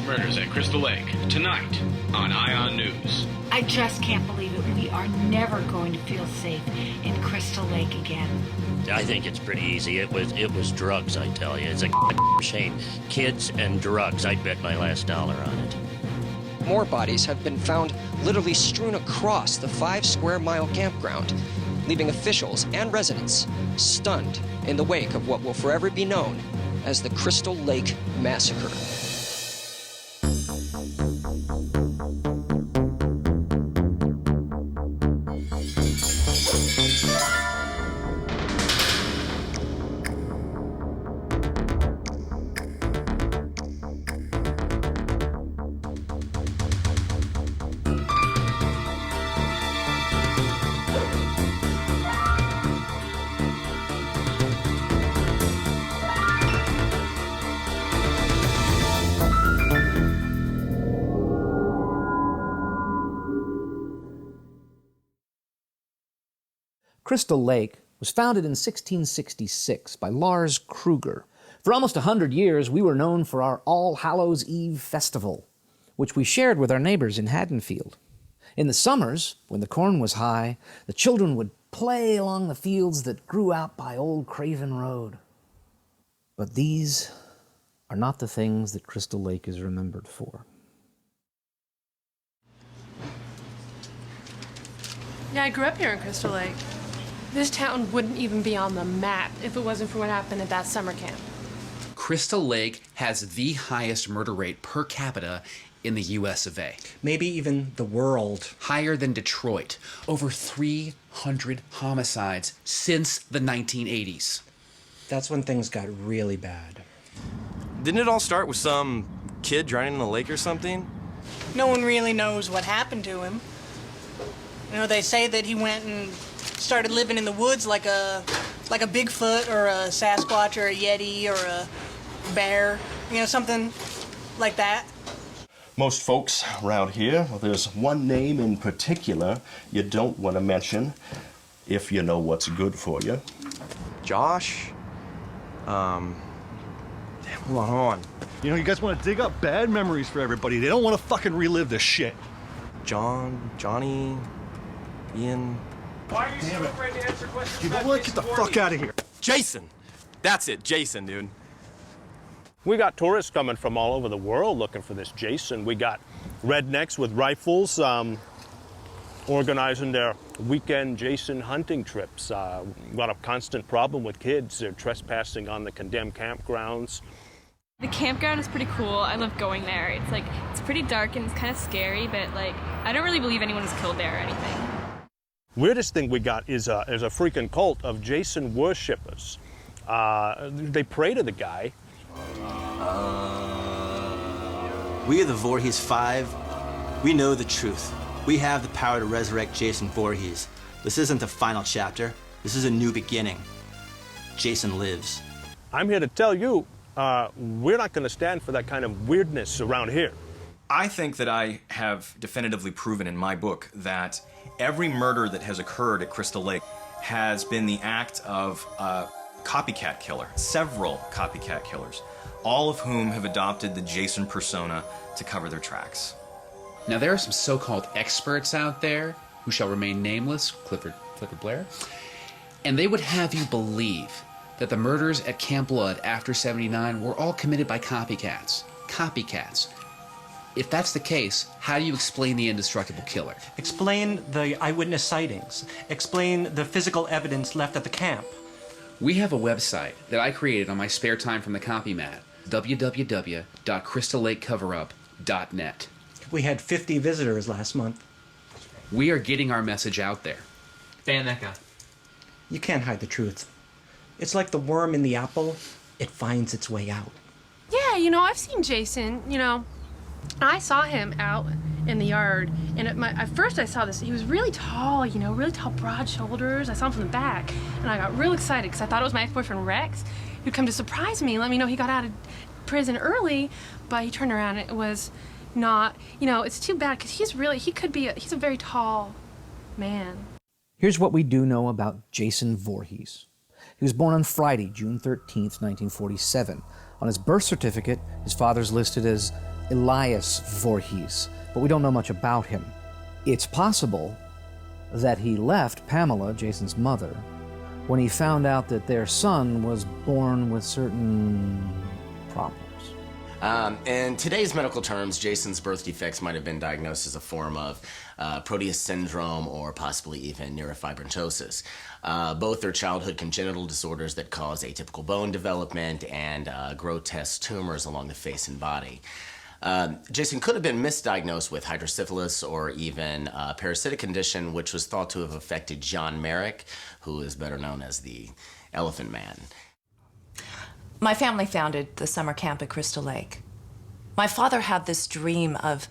murders at Crystal Lake, tonight on Ion News. I just can't believe it. We are never going to feel safe in Crystal Lake again. I think it's pretty easy. It was drugs, I tell you. It's a shame. Kids and drugs. I'd bet my last dollar on it. More bodies have been found literally strewn across the 5-square-mile campground, leaving officials and residents stunned in the wake of what will forever be known as the Crystal Lake Massacre. Crystal Lake was founded in 1666 by Lars Kruger. For almost 100 years, we were known for our All Hallows Eve festival, which we shared with our neighbors in Haddonfield. In the summers, when the corn was high, the children would play along the fields that grew out by Old Craven Road. But these are not the things that Crystal Lake is remembered for. Yeah, I grew up here in Crystal Lake. This town wouldn't even be on the map if it wasn't for what happened at that summer camp. Crystal Lake has the highest murder rate per capita in the US of A. Maybe even the world. Higher than Detroit. Over 300 homicides since the 1980s. That's when things got really bad. Didn't it all start with some kid drowning in the lake or something? No one really knows what happened to him. You know, they say that he went and started living in the woods like a Bigfoot or a Sasquatch or a Yeti or a bear, you know, something like that. Most folks around here, well, there's one name in particular you don't want to mention if you know what's good for you. Josh? Hold on. You know, you guys want to dig up bad memories for everybody. They don't want to fucking relive this shit. Johnny, Ian. Why are you so afraid to answer questions? You know what? Get the fuck out of here. Jason! That's it, Jason, dude. We got tourists coming from all over the world looking for this Jason. We got rednecks with rifles organizing their weekend Jason hunting trips. We've got a constant problem with kids. They're trespassing on the condemned campgrounds. The campground is pretty cool. I love going there. It's pretty dark and it's kind of scary, but I don't really believe anyone was killed there or anything. Weirdest thing we got is a freaking cult of Jason worshippers. They pray to the guy. We are the Voorhees 5. We know the truth. We have the power to resurrect Jason Voorhees. This isn't the final chapter. This is a new beginning. Jason lives. I'm here to tell you, we're not going to stand for that kind of weirdness around here. I think that I have definitively proven in my book that every murder that has occurred at Crystal Lake has been the act of a copycat killer, several copycat killers, all of whom have adopted the Jason persona to cover their tracks. Now, there are some so-called experts out there who shall remain nameless, Clifford Blair, and they would have you believe that the murders at Camp Blood after '79 were all committed by copycats. Copycats. If that's the case, how do you explain the indestructible killer? Explain the eyewitness sightings. Explain the physical evidence left at the camp. We have a website that I created on my spare time from the copy mat, www.crystalllakecoverup.net. We had 50 visitors last month. We are getting our message out there. Ban that guy. You can't hide the truth. It's like the worm in the apple. It finds its way out. Yeah, you know, I've seen Jason, you know. I saw him out in the yard, and at first I saw this. He was really tall, you know, really tall, broad shoulders. I saw him from the back, and I got real excited because I thought it was my ex-boyfriend Rex who'd come to surprise me and let me know he got out of prison early, but he turned around and it was not, you know, it's too bad because he's a very tall man. Here's what we do know about Jason Voorhees. He was born on Friday, June 13th, 1947. On his birth certificate, his father's listed as Elias Voorhees, but we don't know much about him. It's possible that he left Pamela, Jason's mother, when he found out that their son was born with certain problems. In today's medical terms, Jason's birth defects might have been diagnosed as a form of Proteus syndrome or possibly even neurofibromatosis. Both are childhood congenital disorders that cause atypical bone development and grotesque tumors along the face and body. Jason could have been misdiagnosed with hydrocephalus or even a parasitic condition which was thought to have affected John Merrick, who is better known as the Elephant Man. My family founded the summer camp at Crystal Lake. My father had this dream of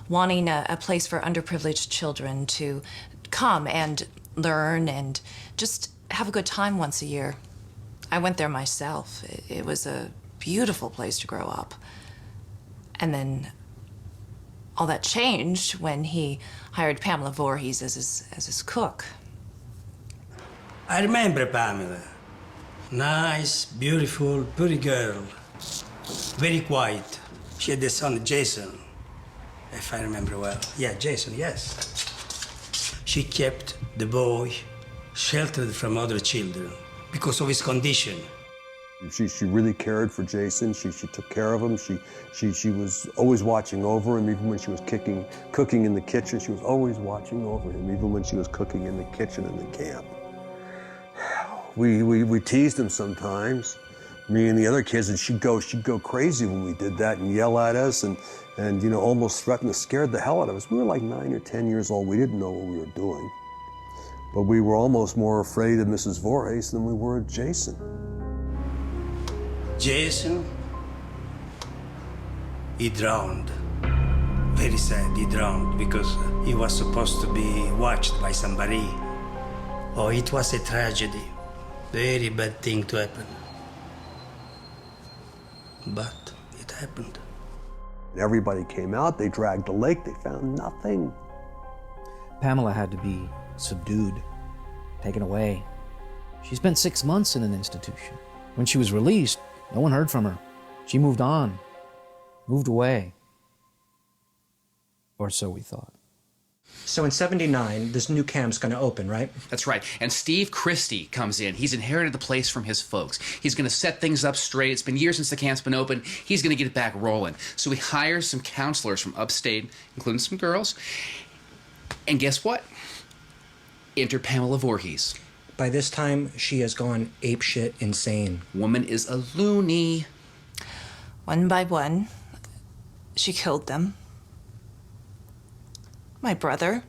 wanting a place for underprivileged children to come and learn and just have a good time once a year. I went there myself. It was a beautiful place to grow up. And then all that changed when he hired Pamela Voorhees as his cook. I remember Pamela. Nice, beautiful, pretty girl. Very quiet. She had a son, Jason, if I remember well. Yeah, Jason, yes. She kept the boy sheltered from other children because of his condition. She really cared for Jason. She took care of him. She was always watching over him, even when she was cooking in the kitchen. She was always watching over him, even when she was cooking in the kitchen in the camp. We teased him sometimes, me and the other kids, and she'd go crazy when we did that and yell at us and you know, almost threaten to scare the hell out of us. We were like 9 or 10 years old. We didn't know what we were doing. But we were almost more afraid of Mrs. Voorhees than we were of Jason. Jason, he drowned. Very sad, he drowned because he was supposed to be watched by somebody. Oh, it was a tragedy. Very bad thing to happen. But it happened. Everybody came out, they dragged the lake, they found nothing. Pamela had to be subdued, taken away. She spent 6 months in an institution. When she was released, no one heard from her. She moved on, moved away. Or so we thought. So in 79, this new camp's going to open, right? That's right. And Steve Christie comes in. He's inherited the place from his folks. He's going to set things up straight. It's been years since the camp's been open. He's going to get it back rolling. So he hires some counselors from upstate, including some girls. And guess what? Enter Pamela Voorhees. By this time, she has gone apeshit insane. Woman is a loony. One by one, she killed them. My brother.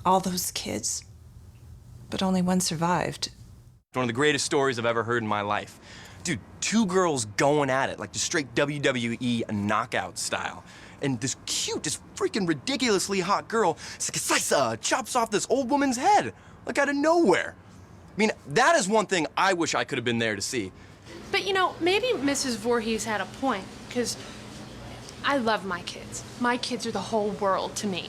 All those kids. But only one survived. One of the greatest stories I've ever heard in my life. Dude, 2 girls going at it, like the straight WWE knockout style. And this cute, this freaking ridiculously hot girl, chops off this old woman's head, like out of nowhere. I mean, that is one thing I wish I could have been there to see. But you know, maybe Mrs. Voorhees had a point, because I love my kids. My kids are the whole world to me.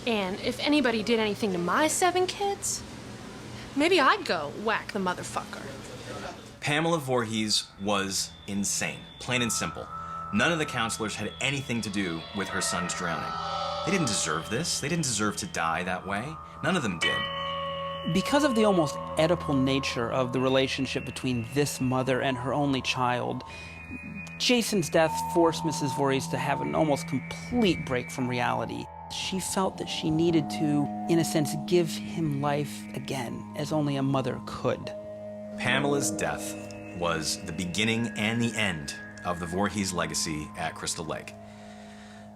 And if anybody did anything to my 7 kids, maybe I'd go whack the motherfucker. Pamela Voorhees was insane, plain and simple. None of the counselors had anything to do with her son's drowning. They didn't deserve this. They didn't deserve to die that way. None of them did. Because of the almost Oedipal nature of the relationship between this mother and her only child, Jason's death forced Mrs. Voorhees to have an almost complete break from reality. She felt that she needed to, in a sense, give him life again, as only a mother could. Pamela's death was the beginning and the end of the Voorhees legacy at Crystal Lake,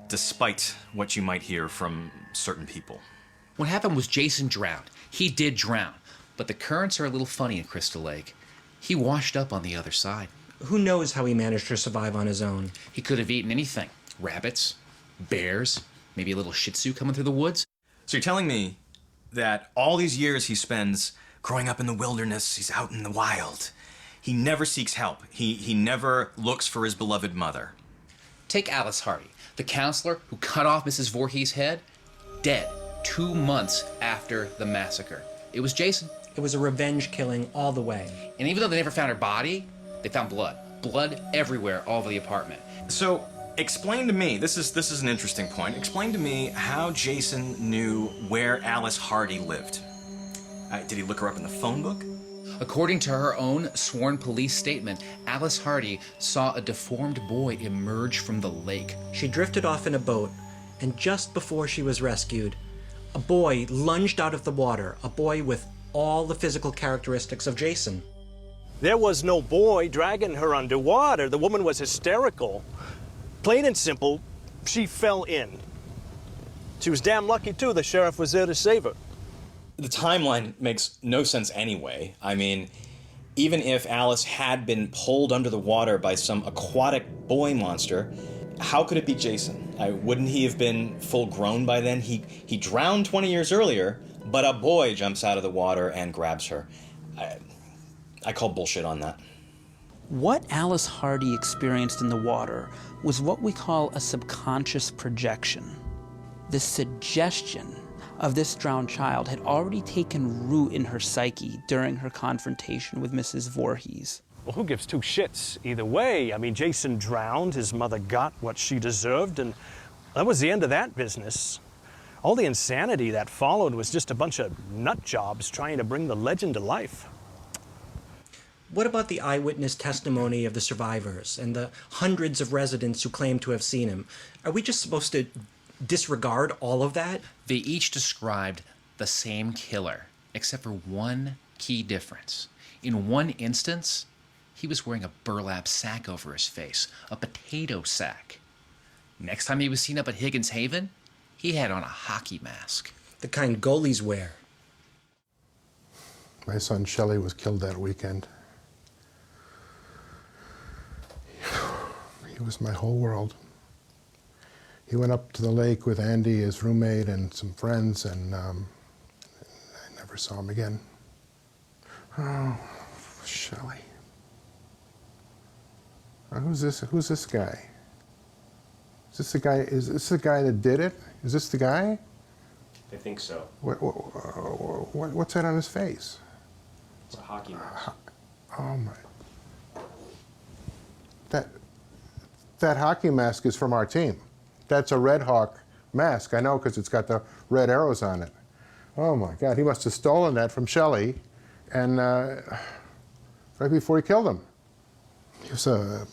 despite what you might hear from certain people. What happened was Jason drowned. He did drown, but the currents are a little funny at Crystal Lake. He washed up on the other side. Who knows how he managed to survive on his own? He could have eaten anything. Rabbits, bears, maybe a little Shih Tzu coming through the woods. So you're telling me that all these years he spends growing up in the wilderness, he's out in the wild, he never seeks help. He never looks for his beloved mother. Take Alice Hardy, the counselor who cut off Mrs. Voorhees' head, dead 2 months after the massacre. It was Jason. It was a revenge killing all the way. And even though they never found her body, they found blood. Blood everywhere all over the apartment. So Explain to me, this is an interesting point, explain to me how Jason knew where Alice Hardy lived. Did he look her up in the phone book? According to her own sworn police statement, Alice Hardy saw a deformed boy emerge from the lake. She drifted off in a boat, and just before she was rescued, a boy lunged out of the water, a boy with all the physical characteristics of Jason. There was no boy dragging her underwater. The woman was hysterical. Plain and simple, she fell in. She was damn lucky, too. The sheriff was there to save her. The timeline makes no sense anyway. I mean, even if Alice had been pulled under the water by some aquatic boy monster, how could it be Jason? Wouldn't he have been full grown by then? He drowned 20 years earlier, but a boy jumps out of the water and grabs her. I call bullshit on that. What Alice Hardy experienced in the water was what we call a subconscious projection. The suggestion of this drowned child had already taken root in her psyche during her confrontation with Mrs. Voorhees. Well, who gives two shits either way? I mean, Jason drowned, his mother got what she deserved, and that was the end of that business. All the insanity that followed was just a bunch of nut jobs trying to bring the legend to life. What about the eyewitness testimony of the survivors and the hundreds of residents who claim to have seen him? Are we just supposed to disregard all of that? They each described the same killer, except for one key difference. In one instance, he was wearing a burlap sack over his face, a potato sack. Next time he was seen up at Higgins Haven, he had on a hockey mask. The kind goalies wear. My son Shelley was killed that weekend. He was my whole world. He went up to the lake with Andy, his roommate, and some friends, and I never saw him again. Oh, Shelley. Who's this guy? Is this the guy? Is this the guy that did it? Is this the guy? I think so. What's that on his face? It's a hockey mask. Oh my! That hockey mask is from our team. That's a Red Hawk mask. I know because it's got the red arrows on it. Oh my God! He must have stolen that from Shelley, and right before he killed him. He was a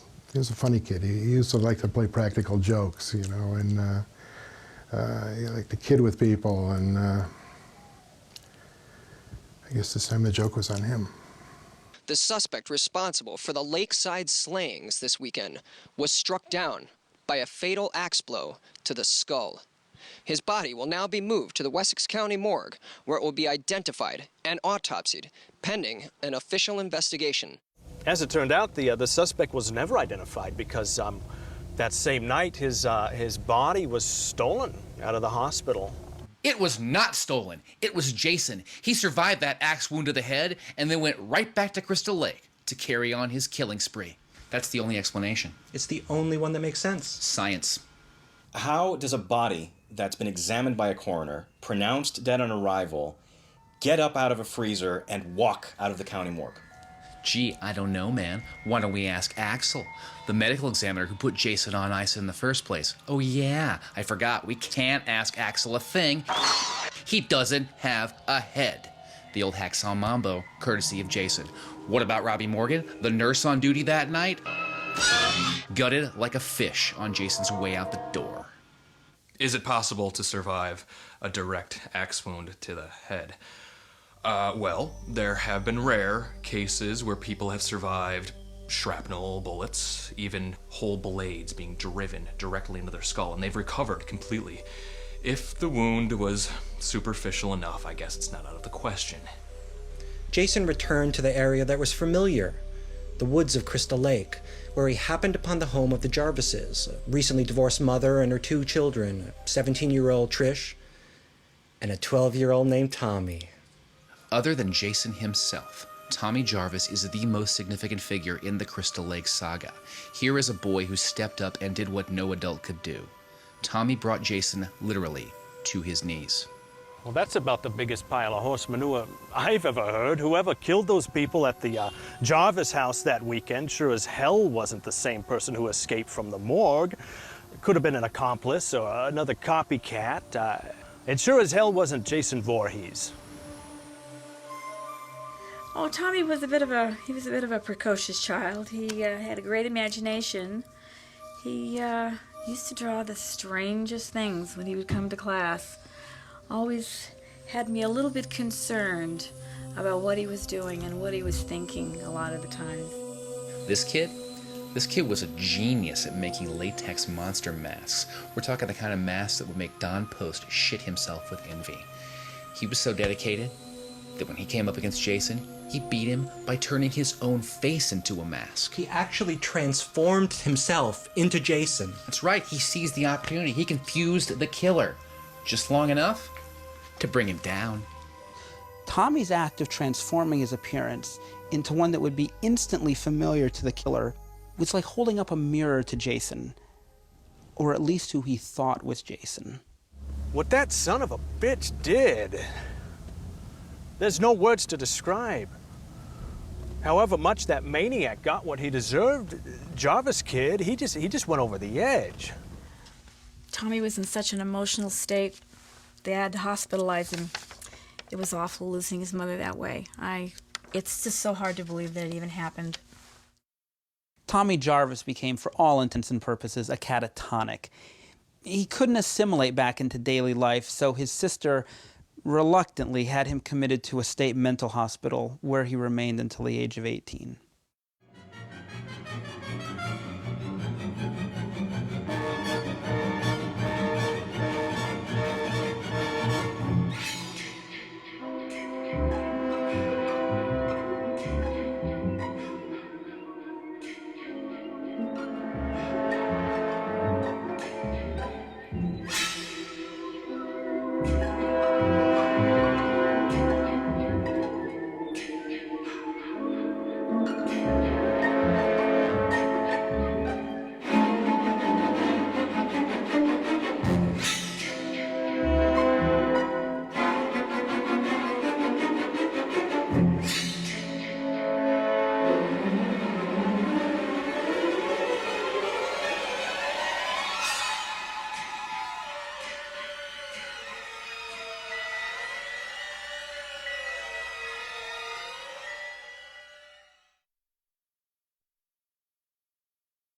funny kid. He used to like to play practical jokes, you know, and he liked to kid with people, and I guess this time the joke was on him. The suspect responsible for the lakeside slayings this weekend was struck down by a fatal axe blow to the skull. His body will now be moved to the Wessex County morgue, where it will be identified and autopsied, pending an official investigation. As it turned out, the suspect was never identified because that same night his body was stolen out of the hospital. It was not stolen. It was Jason. He survived that axe wound to the head and then went right back to Crystal Lake to carry on his killing spree. That's the only explanation. It's the only one that makes sense. Science. How does a body that's been examined by a coroner, pronounced dead on arrival, get up out of a freezer and walk out of the county morgue? Gee, I don't know, man. Why don't we ask Axel, the medical examiner who put Jason on ice in the first place? Oh yeah, I forgot. We can't ask Axel a thing. He doesn't have a head. The old hacksaw mambo, courtesy of Jason. What about Robbie Morgan, the nurse on duty that night? Gutted like a fish on Jason's way out the door. Is it possible to survive a direct axe wound to the head? Well, there have been rare cases where people have survived shrapnel bullets, even whole blades being driven directly into their skull, and they've recovered completely. If the wound was superficial enough, I guess it's not out of the question. Jason returned to the area that was familiar, the woods of Crystal Lake, where he happened upon the home of the Jarvises, a recently divorced mother and her 2 children, a 17-year-old Trish and a 12-year-old named Tommy. Other than Jason himself, Tommy Jarvis is the most significant figure in the Crystal Lake saga. Here is a boy who stepped up and did what no adult could do. Tommy brought Jason literally to his knees. Well, that's about the biggest pile of horse manure I've ever heard. Whoever killed those people at the Jarvis house that weekend sure as hell wasn't the same person who escaped from the morgue. Could have been an accomplice or another copycat. It sure as hell wasn't Jason Voorhees. Oh, Tommy was a bit of a precocious child. He had a great imagination. He used to draw the strangest things when he would come to class. Always had me a little bit concerned about what he was doing and what he was thinking a lot of the times. This kid was a genius at making latex monster masks. We're talking the kind of masks that would make Don Post shit himself with envy. He was so dedicated that when he came up against Jason, he beat him by turning his own face into a mask. He actually transformed himself into Jason. That's right, he seized the opportunity. He confused the killer just long enough to bring him down. Tommy's act of transforming his appearance into one that would be instantly familiar to the killer was like holding up a mirror to Jason, or at least who he thought was Jason. What that son of a bitch did, there's no words to describe. However much that maniac got what he deserved, Jarvis kid, he just went over the edge. Tommy was in such an emotional state, they had to hospitalize him. It was awful losing his mother that way. It's just so hard to believe that it even happened. Tommy Jarvis became, for all intents and purposes, a catatonic. He couldn't assimilate back into daily life, so his sister reluctantly had him committed to a state mental hospital where he remained until the age of 18.